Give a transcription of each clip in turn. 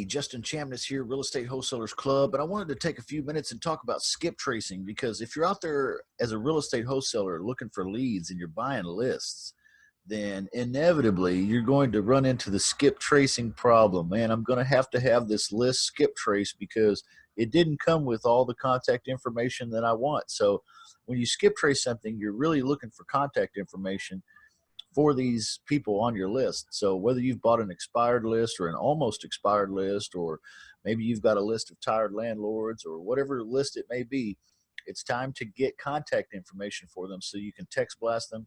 Hey, Justin Chamness here, Real Estate Wholesalers Club, and I wanted to take a few minutes and talk about skip tracing, because if you're out there as a real estate wholesaler looking for leads and you're buying lists, then inevitably you're going to run into the skip tracing problem. Man, I'm going to have this list skip trace because it didn't come with all the contact information that I want. So when you skip trace something, you're really looking for contact information for these people on your list. So whether you've bought an expired list or an almost expired list, or maybe you've got a list of tired landlords or whatever list it may be, it's time to get contact information for them so you can text blast them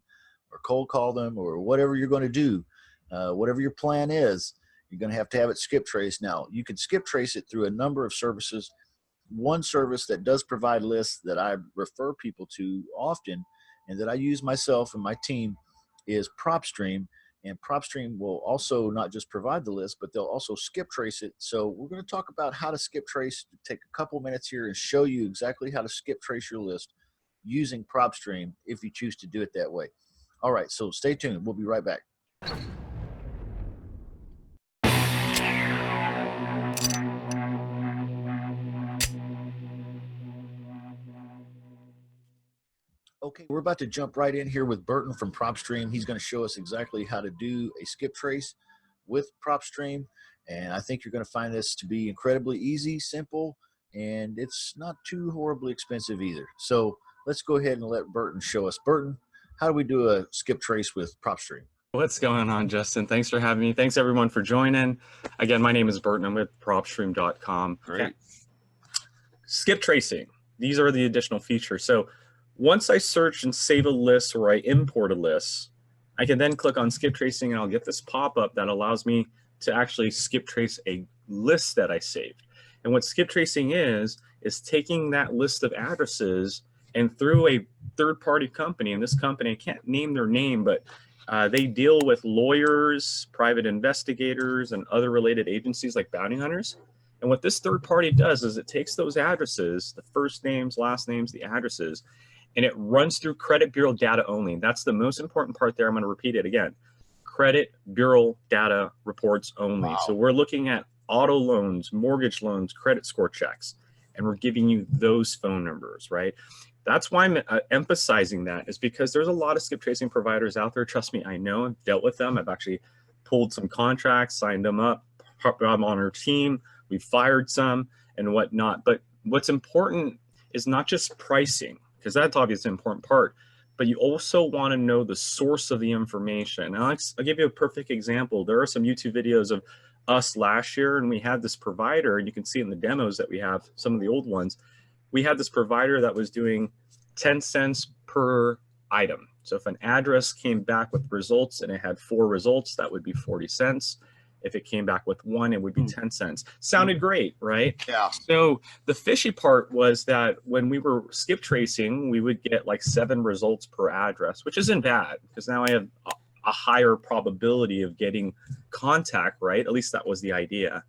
or cold call them or whatever you're going to do. Whatever your plan is, you're going to have it skip traced. Now, you can skip trace it through a number of services. One service that does provide lists that I refer people to often and that I use myself and my team is Propstream. And Propstream will also not just provide the list, but they'll also skip trace it. So we're going to talk about how to skip trace, take a couple minutes here and show you exactly how to skip trace your list using Propstream if you choose to do it that way. All right, so stay tuned. We'll be right back. Okay, we're about to jump right in here with Burton from Propstream. He's going to show us exactly how to do a skip trace with Propstream. And I think you're going to find this to be incredibly easy, simple, and it's not too horribly expensive either. So let's go ahead and let Burton show us. Burton, how do we do a skip trace with Propstream? What's going on, Justin? Thanks for having me. Thanks everyone for joining. Again, my name is Burton. I'm with Propstream.com. Great. Okay. Skip tracing. These are the additional features. So once I search and save a list or I import a list, I can then click on skip tracing and I'll get this pop-up that allows me to actually skip trace a list that I saved. And what skip tracing is taking that list of addresses and through a third-party company, and this company, I can't name their name, but they deal with lawyers, private investigators, and other related agencies like bounty hunters. And what this third party does is it takes those addresses, the first names, last names, the addresses, and it runs through credit bureau data only. That's the most important part there. I'm going to repeat it again. Credit bureau data reports only. Wow. So we're looking at auto loans, mortgage loans, credit score checks, and we're giving you those phone numbers, right? That's why I'm emphasizing that, is because there's a lot of skip tracing providers out there. Trust me, I know, I've dealt with them. I've actually pulled some contracts, signed them up. I'm on our team. We've fired some and whatnot. But what's important is not just pricing, because that's obviously an important part, but you also want to know the source of the information. And I'll give you a perfect example. There are some YouTube videos of us last year, and we had this provider, and you can see in the demos that we have, some of the old ones, we had this provider that was doing 10 cents per item. So if an address came back with results and it had 4 results, that would be 40 cents. If it came back with 1, it would be 10 cents. Sounded great, right? Yeah. So the fishy part was that when we were skip tracing, we would get like 7 results per address, which isn't bad because now I have a higher probability of getting contact, right? At least that was the idea.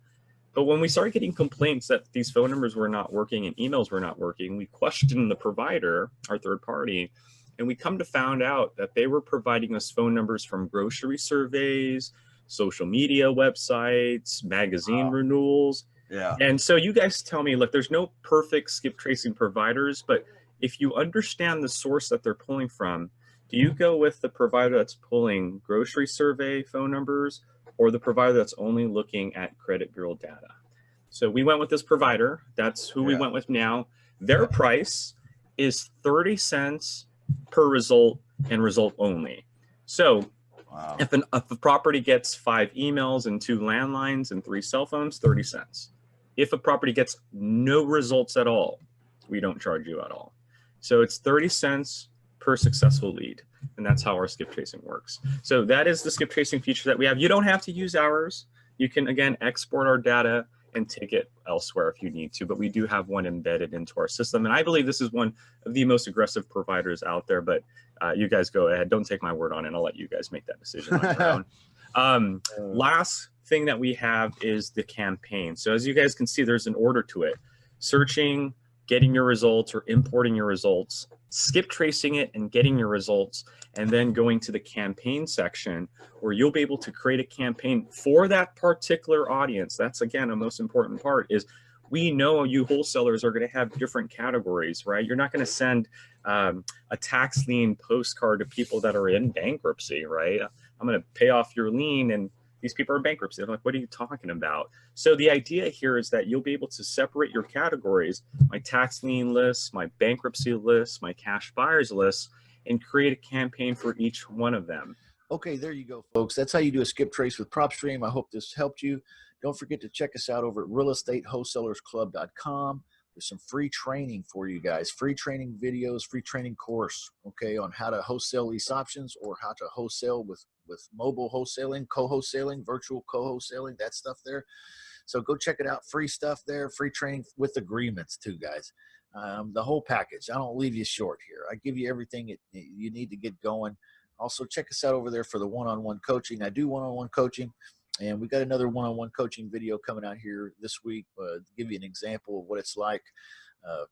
But when we started getting complaints that these phone numbers were not working and emails were not working, we questioned the provider, our third party, and we come to find out that they were providing us phone numbers from grocery surveys, social media websites, magazine renewals. Yeah. And so you guys tell me, look, there's no perfect skip tracing providers, but if you understand the source that they're pulling from, do you go with the provider that's pulling grocery survey phone numbers or the provider that's only looking at credit bureau data? So we went with this provider. That's who we went with now. Their price is 30 cents per result and result only. So Wow. if a property gets 5 emails and 2 landlines and 3 cell phones, 30 cents. If a property gets no results at all, we don't charge you at all. So it's 30 cents per successful lead. And that's how our skip tracing works. So that is the skip tracing feature that we have. You don't have to use ours. You can, again, export our data and take it elsewhere if you need to. But we do have one embedded into our system. And I believe this is one of the most aggressive providers out there. But you guys go ahead. Don't take my word on it. I'll let you guys make that decision on your own. Last thing that we have is the campaign. So as you guys can see, there's an order to it. Searching, getting your results or importing your results, skip tracing it and getting your results, and then going to the campaign section where you'll be able to create a campaign for that particular audience. That's, again, a most important part is we know you wholesalers are going to have different categories, right? You're not going to send a tax lien postcard to people that are in bankruptcy, right? I'm going to pay off your lien and these people are in bankruptcy. I'm like, what are you talking about? So the idea here is that you'll be able to separate your categories, my tax lien list, my bankruptcy list, my cash buyers list, and create a campaign for each one of them. Okay, there you go, folks. That's how you do a skip trace with Propstream. I hope this helped you. Don't forget to check us out over at realestatewholesalerclub.com. There's some free training for you guys, free training videos, free training course, okay, on how to wholesale lease options or how to wholesale with mobile wholesaling, co-wholesaling, virtual co-wholesaling, that stuff there. So go check it out. Free stuff there, free training with agreements too, guys. The whole package. I don't leave you short here. I give you everything you need to get going. Also, check us out over there for the one-on-one coaching. I do one-on-one coaching, and we got another one-on-one coaching video coming out here this week to give you an example of what it's like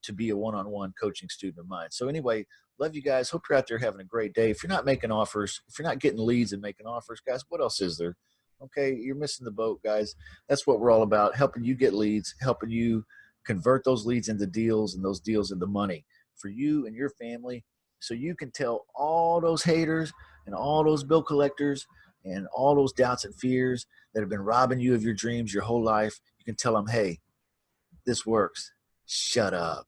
to be a one-on-one coaching student of mine. So anyway, love you guys. Hope you're out there having a great day. If you're not making offers, if you're not getting leads and making offers, guys, what else is there? Okay, you're missing the boat, guys. That's what we're all about, helping you get leads, helping you convert those leads into deals and those deals into money for you and your family, so you can tell all those haters and all those bill collectors and all those doubts and fears that have been robbing you of your dreams your whole life. You can tell them, hey, this works. Shut up.